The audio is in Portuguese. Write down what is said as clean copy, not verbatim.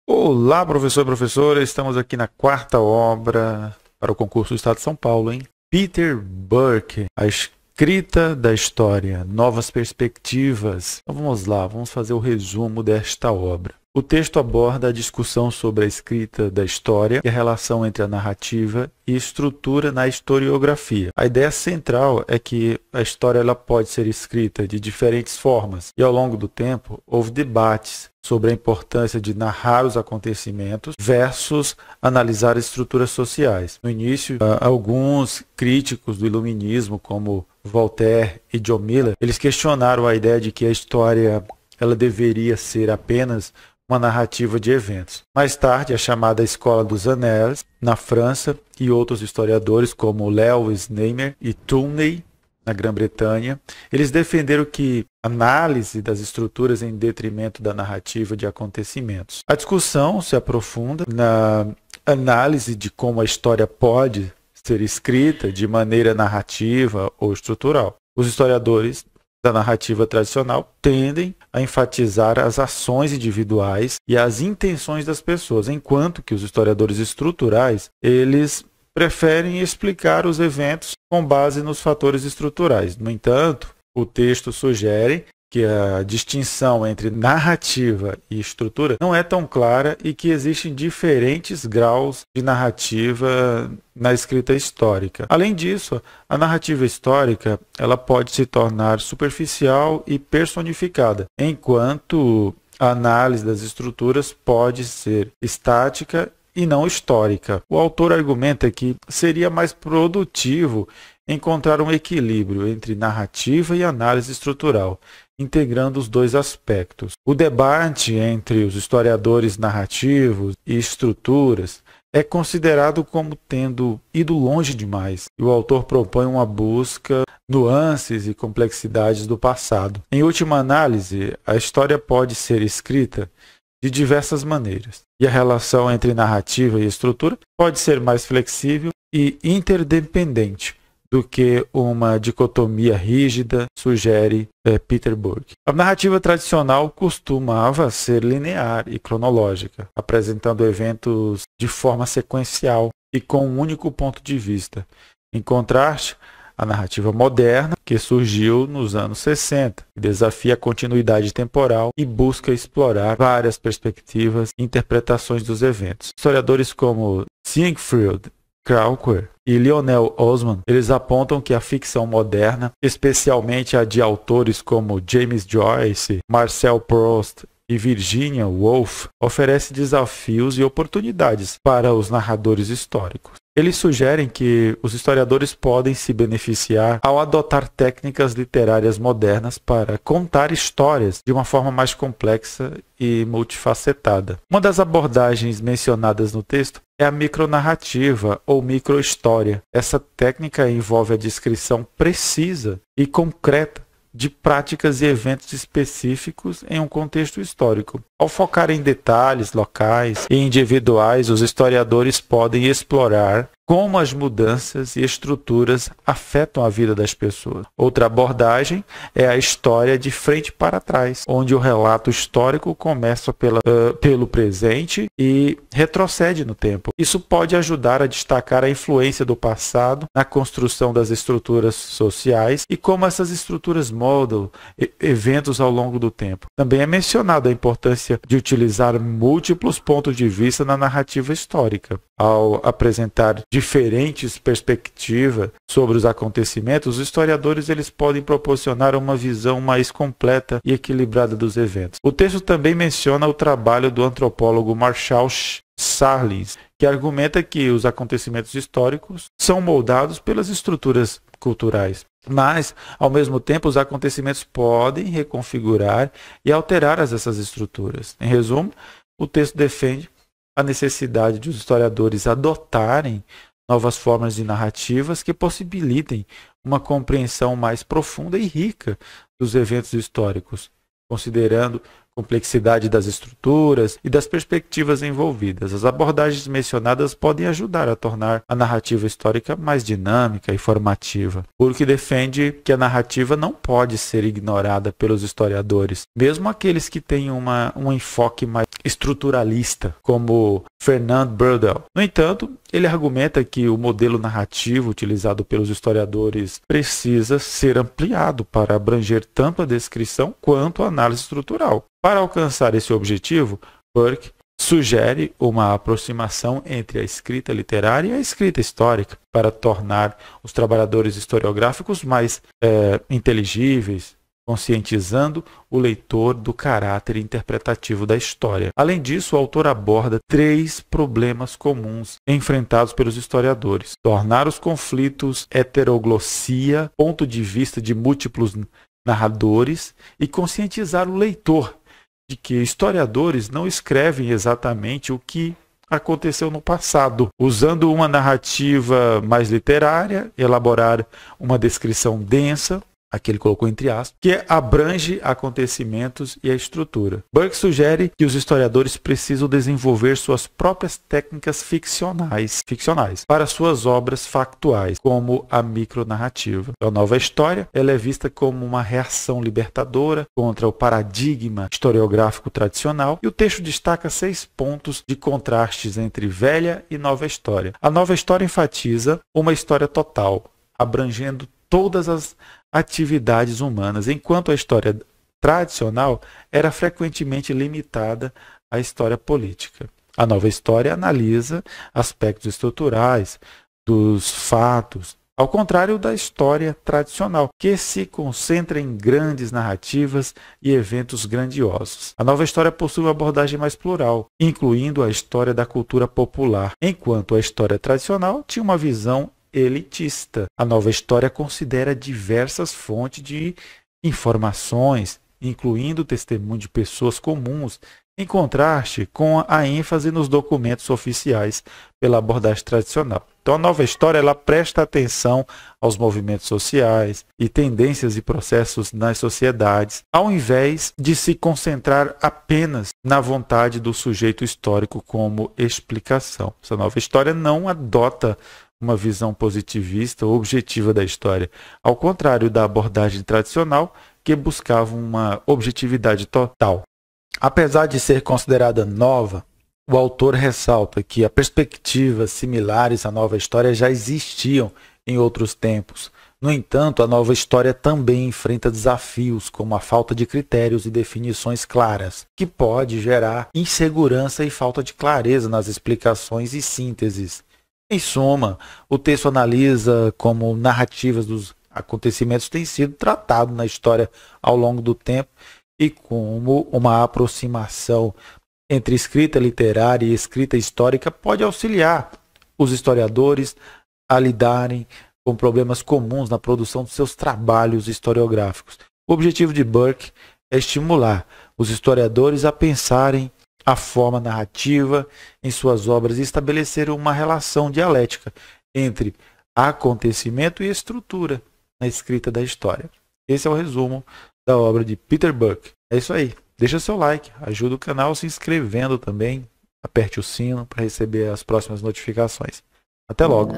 Olá, professor e professora, estamos aqui na quarta obra para o concurso do Estado de São Paulo, hein? Peter Burke, A Escrita da História, Novas Perspectivas. Então vamos lá, vamos fazer o resumo desta obra. O texto aborda a discussão sobre a escrita da história e a relação entre a narrativa e estrutura na historiografia. A ideia central é que a história ela pode ser escrita de diferentes formas e, ao longo do tempo, houve debates sobre a importância de narrar os acontecimentos versus analisar estruturas sociais. No início, alguns críticos do iluminismo, como Voltaire e John Miller, eles questionaram a ideia de que a história ela deveria ser apenas uma narrativa de eventos. Mais tarde, a chamada Escola dos Annales, na França, e outros historiadores como Lewis Nehmer e Tourney, na Grã-Bretanha, eles defenderam que análise das estruturas em detrimento da narrativa de acontecimentos. A discussão se aprofunda na análise de como a história pode ser escrita de maneira narrativa ou estrutural. Os historiadores da narrativa tradicional tendem a enfatizar as ações individuais e as intenções das pessoas, enquanto que os historiadores estruturais, eles preferem explicar os eventos com base nos fatores estruturais. No entanto, o texto sugere que a distinção entre narrativa e estrutura não é tão clara e que existem diferentes graus de narrativa na escrita histórica. Além disso, a narrativa histórica ela pode se tornar superficial e personificada, enquanto a análise das estruturas pode ser estática e não histórica. O autor argumenta que seria mais produtivo encontrar um equilíbrio entre narrativa e análise estrutural, integrando os dois aspectos. O debate entre os historiadores narrativos e estruturas é considerado como tendo ido longe demais, e o autor propõe uma busca nuances e complexidades do passado. Em última análise, a história pode ser escrita de diversas maneiras, e a relação entre narrativa e estrutura pode ser mais flexível e interdependente do que uma dicotomia rígida, sugere Peter Burke. A narrativa tradicional costumava ser linear e cronológica, apresentando eventos de forma sequencial e com um único ponto de vista. Em contraste, a narrativa moderna, que surgiu nos anos 60, desafia a continuidade temporal e busca explorar várias perspectivas e interpretações dos eventos. Historiadores como Siegfried Krauker e Lionel Osman, eles apontam que a ficção moderna, especialmente a de autores como James Joyce, Marcel Proust e Virginia Woolf, oferece desafios e oportunidades para os narradores históricos. Eles sugerem que os historiadores podem se beneficiar ao adotar técnicas literárias modernas para contar histórias de uma forma mais complexa e multifacetada. Uma das abordagens mencionadas no texto é a micronarrativa ou microhistória. Essa técnica envolve a descrição precisa e concreta de práticas e eventos específicos em um contexto histórico. Ao focar em detalhes locais e individuais, os historiadores podem explorar como as mudanças e estruturas afetam a vida das pessoas. Outra abordagem é a história de frente para trás, onde o relato histórico começa pelo presente e retrocede no tempo. Isso pode ajudar a destacar a influência do passado na construção das estruturas sociais e como essas estruturas moldam eventos ao longo do tempo. Também é mencionada a importância de utilizar múltiplos pontos de vista na narrativa histórica. Ao apresentar diferentes perspectivas sobre os acontecimentos, os historiadores eles podem proporcionar uma visão mais completa e equilibrada dos eventos. O texto também menciona o trabalho do antropólogo Marshall Sahlins, que argumenta que os acontecimentos históricos são moldados pelas estruturas culturais. Mas, ao mesmo tempo, os acontecimentos podem reconfigurar e alterar essas estruturas. Em resumo, o texto defende a necessidade de os historiadores adotarem novas formas de narrativas que possibilitem uma compreensão mais profunda e rica dos eventos históricos, considerando complexidade das estruturas e das perspectivas envolvidas. As abordagens mencionadas podem ajudar a tornar a narrativa histórica mais dinâmica e formativa. Burke defende que a narrativa não pode ser ignorada pelos historiadores, mesmo aqueles que têm um enfoque mais estruturalista, como Fernand Braudel. No entanto, ele argumenta que o modelo narrativo utilizado pelos historiadores precisa ser ampliado para abranger tanto a descrição quanto a análise estrutural. Para alcançar esse objetivo, Burke sugere uma aproximação entre a escrita literária e a escrita histórica para tornar os trabalhadores historiográficos mais inteligíveis, conscientizando o leitor do caráter interpretativo da história. Além disso, o autor aborda 3 problemas comuns enfrentados pelos historiadores: tornar os conflitos heteroglossia, ponto de vista de múltiplos narradores, e conscientizar o leitor de que historiadores não escrevem exatamente o que aconteceu no passado. Usando uma narrativa mais literária, elaborar uma descrição densa, aqui ele colocou entre aspas, que abrange acontecimentos e a estrutura. Burke sugere que os historiadores precisam desenvolver suas próprias técnicas ficcionais para suas obras factuais, como a micronarrativa. A nova história ela é vista como uma reação libertadora contra o paradigma historiográfico tradicional, e o texto destaca 6 pontos de contrastes entre velha e nova história. A nova história enfatiza uma história total, abrangendo todas as atividades humanas, enquanto a história tradicional era frequentemente limitada à história política. A nova história analisa aspectos estruturais dos fatos, ao contrário da história tradicional, que se concentra em grandes narrativas e eventos grandiosos. A nova história possui uma abordagem mais plural, incluindo a história da cultura popular, enquanto a história tradicional tinha uma visão elitista. A nova história considera diversas fontes de informações, incluindo o testemunho de pessoas comuns, em contraste com a ênfase nos documentos oficiais pela abordagem tradicional. Então, a nova história ela presta atenção aos movimentos sociais e tendências e processos nas sociedades, ao invés de se concentrar apenas na vontade do sujeito histórico como explicação. Essa nova história não adota uma visão positivista ou objetiva da história, ao contrário da abordagem tradicional, que buscava uma objetividade total. Apesar de ser considerada nova, o autor ressalta que perspectivas similares à nova história já existiam em outros tempos. No entanto, a nova história também enfrenta desafios, como a falta de critérios e definições claras, que pode gerar insegurança e falta de clareza nas explicações e sínteses. Em suma, o texto analisa como narrativas dos acontecimentos têm sido tratados na história ao longo do tempo e como uma aproximação entre escrita literária e escrita histórica pode auxiliar os historiadores a lidarem com problemas comuns na produção de seus trabalhos historiográficos. O objetivo de Burke é estimular os historiadores a pensarem a forma narrativa em suas obras e estabelecer uma relação dialética entre acontecimento e estrutura na escrita da história. Esse é o resumo da obra de Peter Burke. É isso aí. Deixa seu like, ajuda o canal se inscrevendo também, aperte o sino para receber as próximas notificações. Até logo!